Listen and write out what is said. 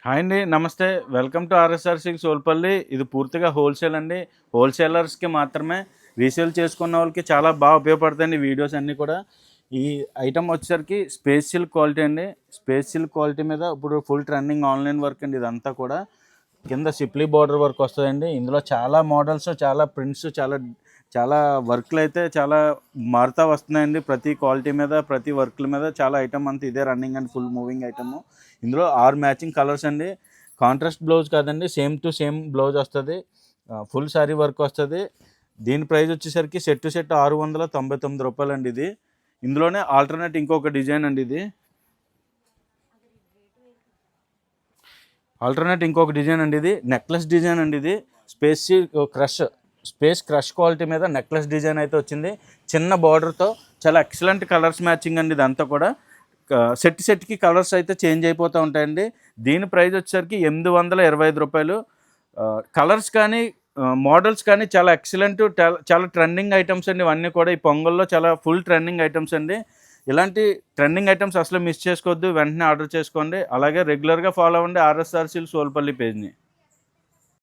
Hi అండి. నమస్తే. Welcome to RSR silks Solpalli. ఇది పూర్తిగా హోల్‌సేల్ అండి. హోల్‌సేలర్స్‌కి మాత్రమే. రీసేల్ చేసుకున్న వాళ్ళకి చాలా బాగా ఉపయోగపడతాయండి ఈ వీడియోస్ అన్నీ కూడా. ఈ ఐటెమ్ వచ్చేసరికి స్పేస్ సిల్క్ క్వాలిటీ అండి. స్పేస్ సిల్క్ క్వాలిటీ మీద ఇప్పుడు ఫుల్ ట్రెండింగ్ ఆన్‌లైన్ వర్క్ అండి ఇదంతా కూడా. కింద సిప్లీ బోర్డర్ వర్క్ వస్తదండి. ఇందులో చాలా మోడల్స్, చాలా ప్రింట్స్, చాలా చాలా వర్క్‌లయితే చాలా మారుతా వస్తున్నాయండి. ప్రతి క్వాలిటీ మీద, ప్రతి వర్క్‌ల మీద చాలా ఐటెమ్ అంతా ఇదే రన్నింగ్ అండి. Full moving item. ఇందులో 6 మ్యాచింగ్ కలర్స్ అండి. కాంట్రాస్ట్ బ్లౌజ్ కాదండి, సేమ్ టు సేమ్ బ్లౌజ్ వస్తుంది. ఫుల్ శారీ వర్క్ వస్తుంది. దీని ప్రైస్ వచ్చేసరికి సెట్ టు సెట్ రూ. 699 అండి ఇది. ఇందులోనే ఆల్టర్నేట్ ఇంకొక డిజైన్ అండి ఇది. ఇది నెక్లెస్ డిజైన్ అండి. ఇది స్పేస్ క్రష్ క్వాలిటీ మీద నెక్లెస్ డిజైన్ అయితే వచ్చింది. చిన్న బార్డర్తో చాలా ఎక్సలెంట్ కలర్స్ మ్యాచింగ్ అండి ఇదంతా కూడా. సెట్కి కలర్స్ అయితే చేంజ్ అయిపోతూ ఉంటాయండి. దీని ప్రైస్ వచ్చేసరికి రూ. 825. కలర్స్ కానీ మోడల్స్ కానీ చాలా ఎక్సలెంట్, చాలా ట్రెండింగ్ ఐటమ్స్ అండి ఇవన్నీ కూడా. ఈ పొంగల్లో చాలా ఫుల్ ట్రెండింగ్ ఐటమ్స్ అండి. ఇలాంటి ట్రెండింగ్ ఐటమ్స్ అసలు మిస్ చేసుకోవద్దు. వెంటనే ఆర్డర్ చేసుకోండి. అలాగే రెగ్యులర్గా ఫాలో అవ్వండి ఆర్ఎస్ఆర్ సిల్క్స్ సోల్పల్లి పేజ్ని.